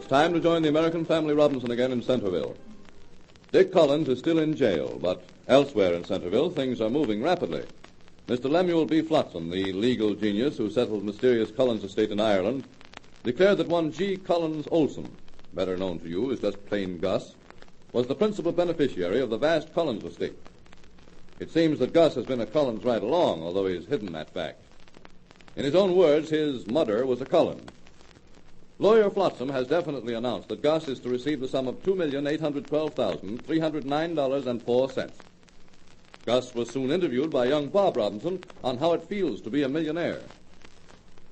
time to join the American family Robinson again in Centerville. Dick Collins is still in jail, but elsewhere in Centerville, things are moving rapidly. Mr. Lemuel B. Flotsam, the legal genius who settled mysterious Collins estate in Ireland, declared that one G. Collins Olson, better known to you as just plain Gus, was the principal beneficiary of the vast Collins estate. It seems that Gus has been a Collins right along, although he's hidden that fact. In his own words, his mother was a Collins. Lawyer Flotsam has definitely announced that Gus is to receive the sum of $2,812,309.04. Gus was soon interviewed by young Bob Robinson on how it feels to be a millionaire.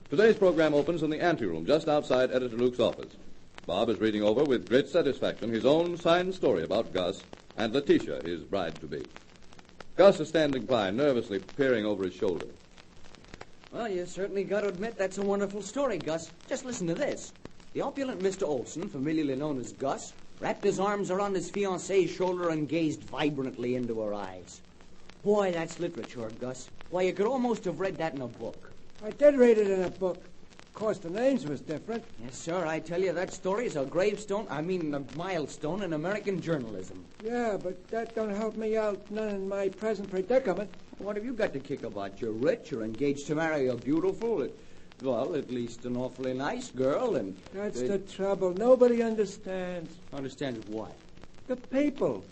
Today's program opens in the anteroom just outside Editor Luke's office. Bob is reading over with great satisfaction his own signed story about Gus and Letitia, his bride-to-be. Gus is standing by, nervously peering over his shoulder. Well, you certainly got to admit that's a wonderful story, Gus. Just listen to this. The opulent Mr. Olson, familiarly known as Gus, wrapped his arms around his fiancée's shoulder and gazed vibrantly into her eyes. Boy, that's literature, Gus. Why, you could almost have read that in a book. I did read it in a book. Of course, the names was different. Yes, sir, I tell you, that story is a a milestone in American journalism. Yeah, but that don't help me out none in my present predicament. What have you got to kick about? You're rich, you're engaged to marry a beautiful, at least an awfully nice girl, and... That's the trouble. Nobody understands. Understands what? The people.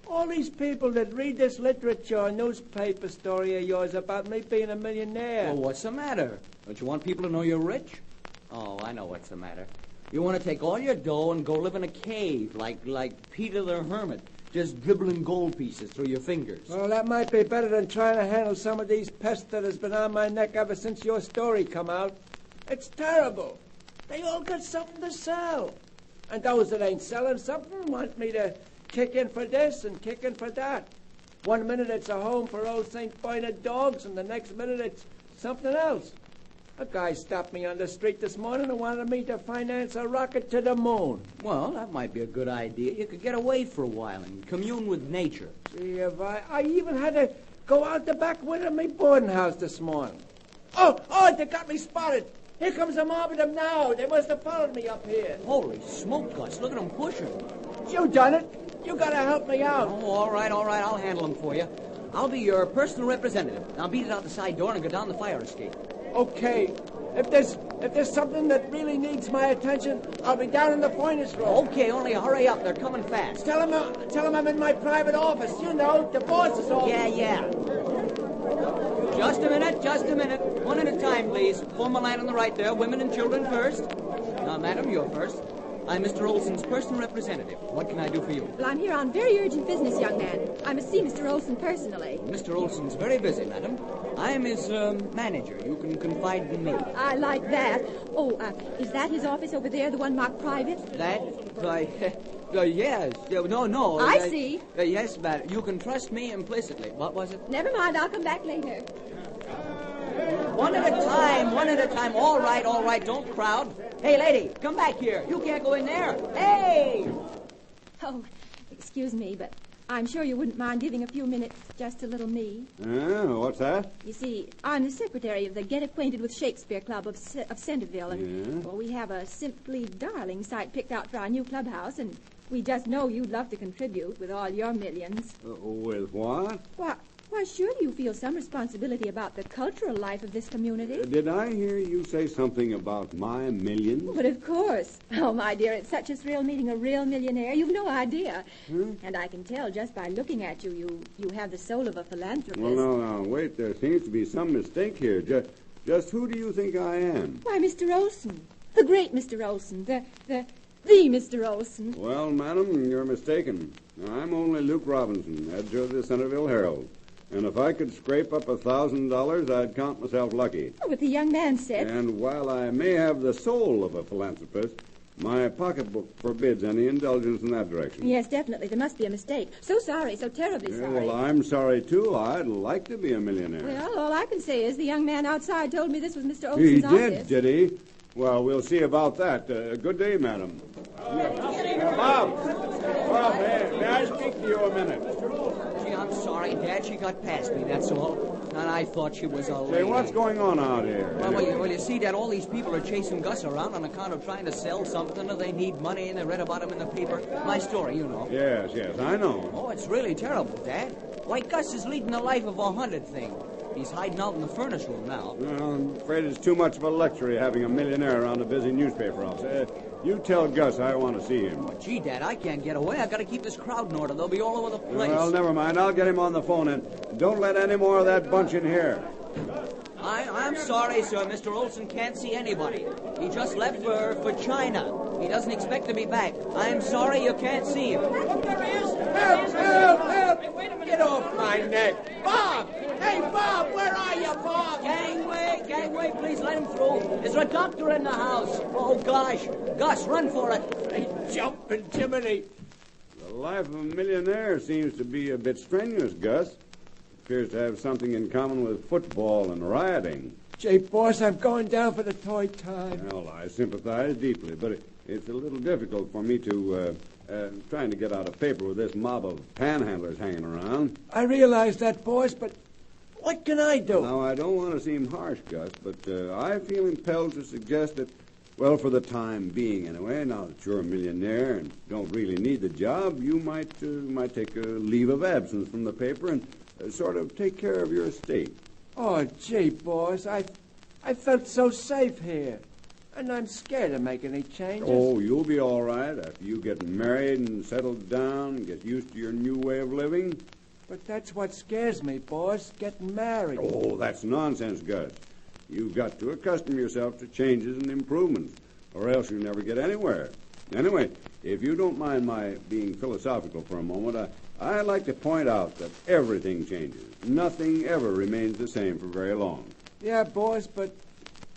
All these people that read this literature newspaper story of yours about me being a millionaire. Well, what's the matter? Don't you want people to know you're rich? Oh, I know what's the matter. You want to take all your dough and go live in a cave like Peter the Hermit, just dribbling gold pieces through your fingers. Well, that might be better than trying to handle some of these pests that has been on my neck ever since your story come out. It's terrible. They all got something to sell. And those that ain't selling something want me to kick in for this and kick in for that. 1 minute it's a home for old St. Bernard dogs, and the next minute it's something else. A guy stopped me on the street this morning and wanted me to finance a rocket to the moon. Well, that might be a good idea. You could get away for a while and commune with nature. See, if I even had to go out the back window of my boarding house this morning. Oh, they got me spotted. Here comes a mob of them now. They must have followed me up here. Holy smoke, Gus. Look at them pushing. You done it. You got to help me out. Oh, all right. I'll handle them for you. I'll be your personal representative. Now beat it out the side door and go down the fire escape. Okay. If there's something that really needs my attention, I'll be down in the pointers room. Okay, only hurry up. They're coming fast. Tell them I'm in my private office. You know, the boss's office. Yeah. Just a minute. One at a time, please. Form a line on the right there. Women and children first. Now, madam, you're first. I'm Mr. Olson's personal representative. What can I do for you? Well, I'm here on very urgent business, young man. I must see Mr. Olson personally. Mr. Olson's very busy, madam. I'm his manager. You can confide in me. I like that. Oh, is that his office over there, the one marked private? That? Yes. No. I see. Yes, madam. You can trust me implicitly. What was it? Never mind. I'll come back later. One at a time. All right. Don't crowd. Hey, lady, come back here. You can't go in there. Hey! Oh, excuse me, but I'm sure you wouldn't mind giving a few minutes just to little me. What's that? You see, I'm the secretary of the Get Acquainted with Shakespeare Club of Centerville, and well, we have a simply darling site picked out for our new clubhouse, and we just know you'd love to contribute with all your millions. With what? Why, surely you feel some responsibility about the cultural life of this community. Did I hear you say something about my millions? But of course. Oh, my dear, it's such a thrill meeting a real millionaire. You've no idea. And I can tell just by looking at you, you have the soul of a philanthropist. Well, no, wait. There seems to be some mistake here. Just who do you think I am? Why, Mr. Olson. The great Mr. Olson. The Mr. Olson. Well, madam, you're mistaken. I'm only Luke Robinson, editor of the Centerville Herald. And if I could scrape up $1,000, I'd count myself lucky. Oh, but the young man said... And while I may have the soul of a philanthropist, my pocketbook forbids any indulgence in that direction. Yes, definitely. There must be a mistake. So sorry, so terribly sorry. Well, I'm sorry, too. I'd like to be a millionaire. Well, all I can say is the young man outside told me this was Mr. Olson's office. Did he? Well, we'll see about that. Good day, madam. Bob, may I speak to you a minute? Gee, I'm sorry, Dad. She got past me, that's all. And I thought she was a lady. Say, what's going on out here? Well, you see, Dad, all these people are chasing Gus around on account of trying to sell something, or they need money, and they read about him in the paper. My story, you know. Yes, I know. Oh, it's really terrible, Dad. Why, Gus is leading the life of a hunted thing. He's hiding out in the furnace room now. Well, I'm afraid it's too much of a luxury having a millionaire around a busy newspaper office. You tell Gus I want to see him. Oh, gee, Dad, I can't get away. I've got to keep this crowd in order. They'll be all over the place. Well, never mind. I'll get him on the phone, and don't let any more of that bunch in here. I'm sorry, sir. Mr. Olson can't see anybody. He just left for China. He doesn't expect to be back. I'm sorry you can't see him. Help! Get off my neck. Bob! Hey, Bob, where are you, Bob? Gangway, please let him through. Is there a doctor in the house? Oh, gosh. Gus, run for it. Hey, jumping Jiminy. The life of a millionaire seems to be a bit strenuous, Gus. Appears to have something in common with football and rioting. Gee, boss, I'm going down for the toy time. Well, I sympathize deeply, but it's a little difficult for me to trying to get out a paper with this mob of panhandlers hanging around. I realize that, boss, but what can I do? Now, I don't want to seem harsh, Gus, but I feel impelled to suggest that, well, for the time being anyway, now that you're a millionaire and don't really need the job, you might take a leave of absence from the paper and sort of take care of your estate. Oh, gee, boss, I felt so safe here. And I'm scared to make any changes. Oh, you'll be all right after you get married and settled down and get used to your new way of living. But that's what scares me, boss, getting married. Oh, that's nonsense, Gus. You've got to accustom yourself to changes and improvements, or else you never get anywhere. Anyway, if you don't mind my being philosophical for a moment, I'd like to point out that everything changes. Nothing ever remains the same for very long. Yeah, boss, but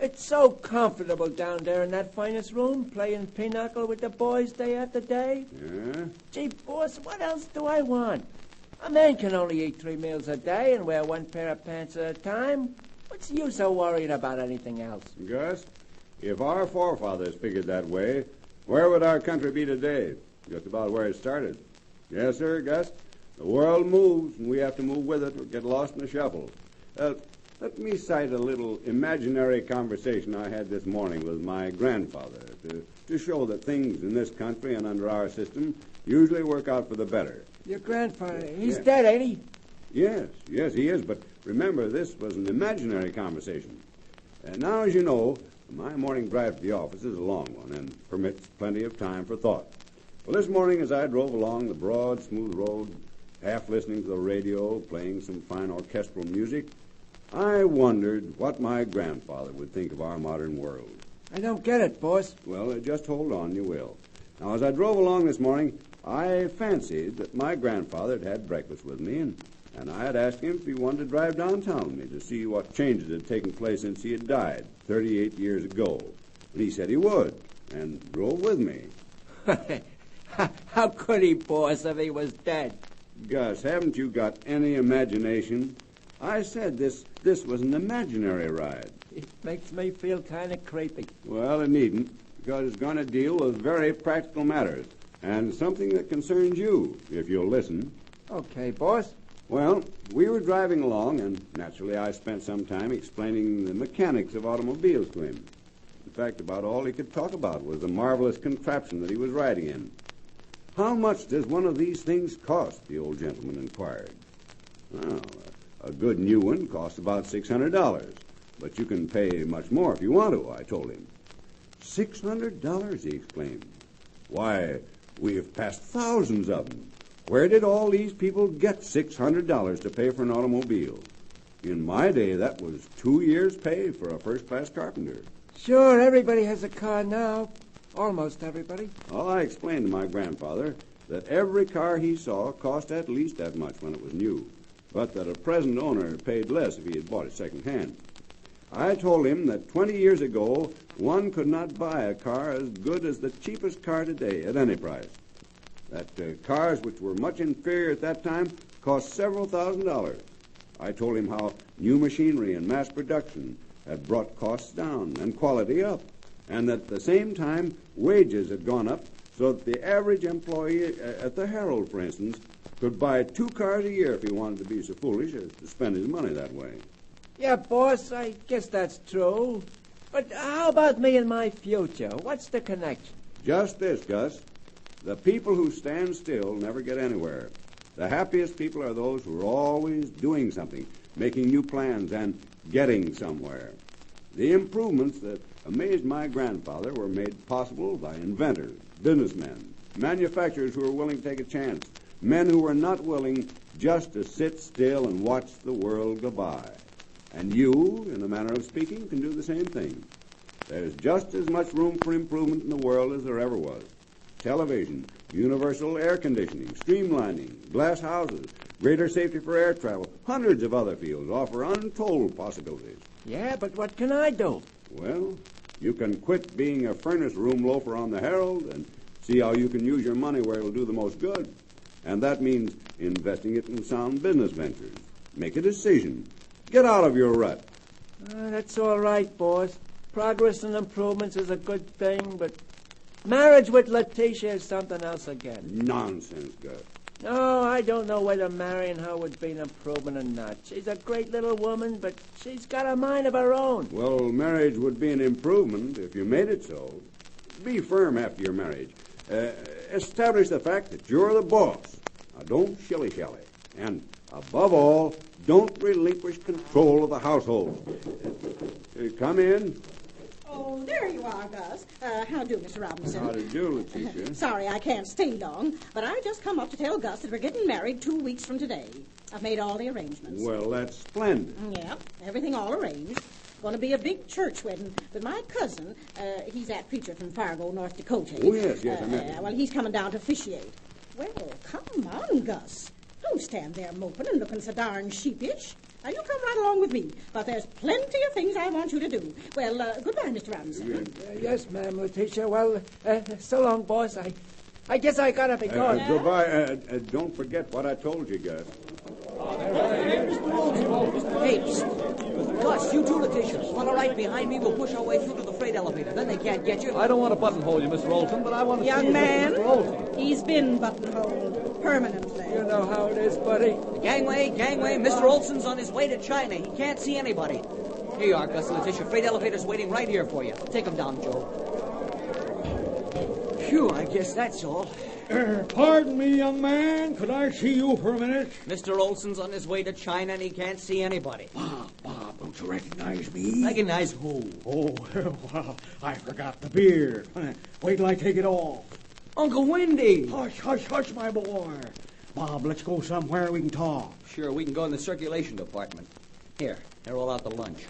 it's so comfortable down there in that finest room, playing pinochle with the boys day after day. Yeah? Gee, boss, what else do I want? A man can only eat 3 meals a day and wear 1 pair of pants at a time. What's the use of worrying about anything else? Gus, if our forefathers figured that way, where would our country be today? Just about where it started. Yes, sir, Gus. The world moves, and we have to move with it or get lost in the shuffle. Let me cite a little imaginary conversation I had this morning with my grandfather to show that things in this country and under our system usually work out for the better. Your grandfather, he's dead, ain't he? Yes, he is, but remember, this was an imaginary conversation. And now, as you know, my morning drive to the office is a long one and permits plenty of time for thought. Well, this morning as I drove along the broad, smooth road, half listening to the radio, playing some fine orchestral music, I wondered what my grandfather would think of our modern world. I don't get it, boss. Well, just hold on, you will. Now, as I drove along this morning, I fancied that my grandfather had had breakfast with me, and I had asked him if he wanted to drive downtown with me to see what changes had taken place since he had died 38 years ago. And he said he would, and drove with me. How could he, boss, if he was dead? Gus, haven't you got any imagination? I said this was an imaginary ride. It makes me feel kind of creepy. Well, it needn't, because it's going to deal with very practical matters, and something that concerns you, if you'll listen. Okay, boss. Well, we were driving along, and naturally I spent some time explaining the mechanics of automobiles to him. In fact, about all he could talk about was the marvelous contraption that he was riding in. How much does one of these things cost? The old gentleman inquired. Well, a good new one costs about $600, but you can pay much more if you want to, I told him. $600, he exclaimed. Why, we have passed thousands of them. Where did all these people get $600 to pay for an automobile? In my day, that was 2 years' pay for a first-class carpenter. Sure, everybody has a car now. Almost everybody. Well, I explained to my grandfather that every car he saw cost at least that much when it was new, but that a present owner paid less if he had bought it second-hand. I told him that 20 years ago, one could not buy a car as good as the cheapest car today at any price. That cars which were much inferior at that time cost several $1,000s. I told him how new machinery and mass production had brought costs down and quality up, and that at the same time wages had gone up so that the average employee at the Herald, for instance, Could buy 2 cars a year if he wanted to be so foolish as to spend his money that way. Yeah, boss, I guess that's true. But how about me and my future? What's the connection? Just this, Gus. The people who stand still never get anywhere. The happiest people are those who are always doing something, making new plans, and getting somewhere. The improvements that amazed my grandfather were made possible by inventors, businessmen, manufacturers who were willing to take a chance, men who were not willing just to sit still and watch the world go by. And you, in a manner of speaking, can do the same thing. There's just as much room for improvement in the world as there ever was. Television, universal air conditioning, streamlining, glass houses, greater safety for air travel, hundreds of other fields offer untold possibilities. Yeah, but what can I do? Well, you can quit being a furnace room loafer on the Herald and see how you can use your money where it'll do the most good. And that means investing it in sound business ventures. Make a decision. Get out of your rut. That's all right, boss. Progress and improvements is a good thing, but marriage with Letitia is something else again. Nonsense, Gus. No, I don't know whether marrying her would be an improvement or not. She's a great little woman, but she's got a mind of her own. Well, marriage would be an improvement if you made it so. Be firm after your marriage. Establish the fact that you're the boss. Now, don't shilly-shally. And, above all, don't relinquish control of the household. Come in. Oh, there you are, Gus. How do, Mr. Robinson? How to do, Letitia? Sorry I can't stay long, but I just come up to tell Gus that we're getting married 2 weeks from today. I've made all the arrangements. Well, that's splendid. Yeah, everything all arranged. Going to be a big church wedding, but my cousin, he's that preacher from Fargo, North Dakota. Oh, yes, I met him. Well, he's coming down to officiate. Well, come on, Gus. Don't stand there moping and looking so darn sheepish. Now, you come right along with me, but there's plenty of things I want you to do. Well, goodbye, Mr. Robinson. Yes, ma'am, Letitia. Well, so long, boss. I guess I gotta be going. Goodbye. Don't forget what I told you, Gus. Hey, psst. Gus, you too, Letitia. Follow right behind me. We'll push our way through to the freight elevator. Then they can't get you. I don't want to buttonhole you, Mr. Olson, but I want to see Young you, man, Mr. Olson. he's been buttonholed permanently. You know how it is, buddy. Gangway. Mr. Olson's on his way to China. He can't see anybody. Here you are, Gus and Letitia. Freight elevator's waiting right here for you. Take him down, Joe. Phew, I guess that's all. Pardon me, young man. Could I see you for a minute? Mr. Olson's on his way to China and he can't see anybody. Bob, don't you recognize me? Recognize who? Oh, well, I forgot the beard. Wait till I take it off. Uncle Wendy. Hush, my boy. Bob, let's go somewhere we can talk. Sure, we can go in the circulation department. Here, roll out the lunch.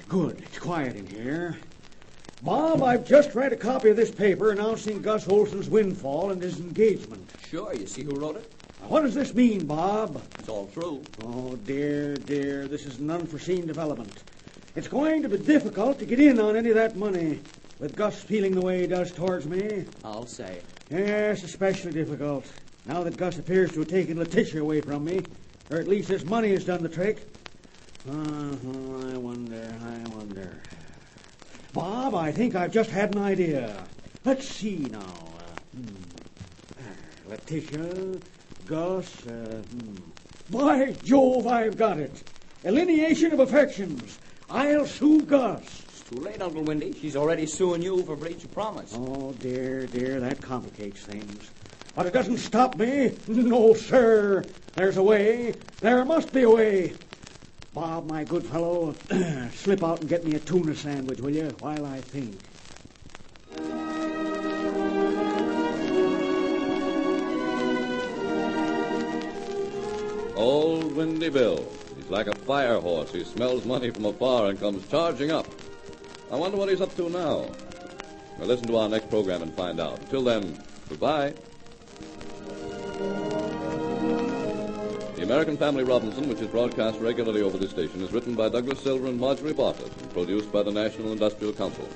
Good. It's quiet in here. Bob, I've just read a copy of this paper announcing Gus Olson's windfall and his engagement. Sure, you see who wrote it? Now, what does this mean, Bob? It's all true. Oh, dear, this is an unforeseen development. It's going to be difficult to get in on any of that money, with Gus feeling the way he does towards me. I'll say. Yes, especially difficult, now that Gus appears to have taken Letitia away from me, or at least his money has done the trick. I wonder. Bob, I think I've just had an idea. Let's see now. Letitia, Gus, By Jove, I've got it. Alienation of affections. I'll sue Gus. It's too late, Uncle Wendy. She's already suing you for breach of promise. Oh, dear, that complicates things. But it doesn't stop me. No, sir. There's a way. There must be a way. Bob, my good fellow, slip out and get me a tuna sandwich, will you, while I think. Old Windy Bill. He's like a fire horse. He smells money from afar and comes charging up. I wonder what he's up to now. Well, listen to our next program and find out. Until then, goodbye. The American Family Robinson, which is broadcast regularly over this station, is written by Douglas Silver and Marjorie Bartlett and produced by the National Industrial Council.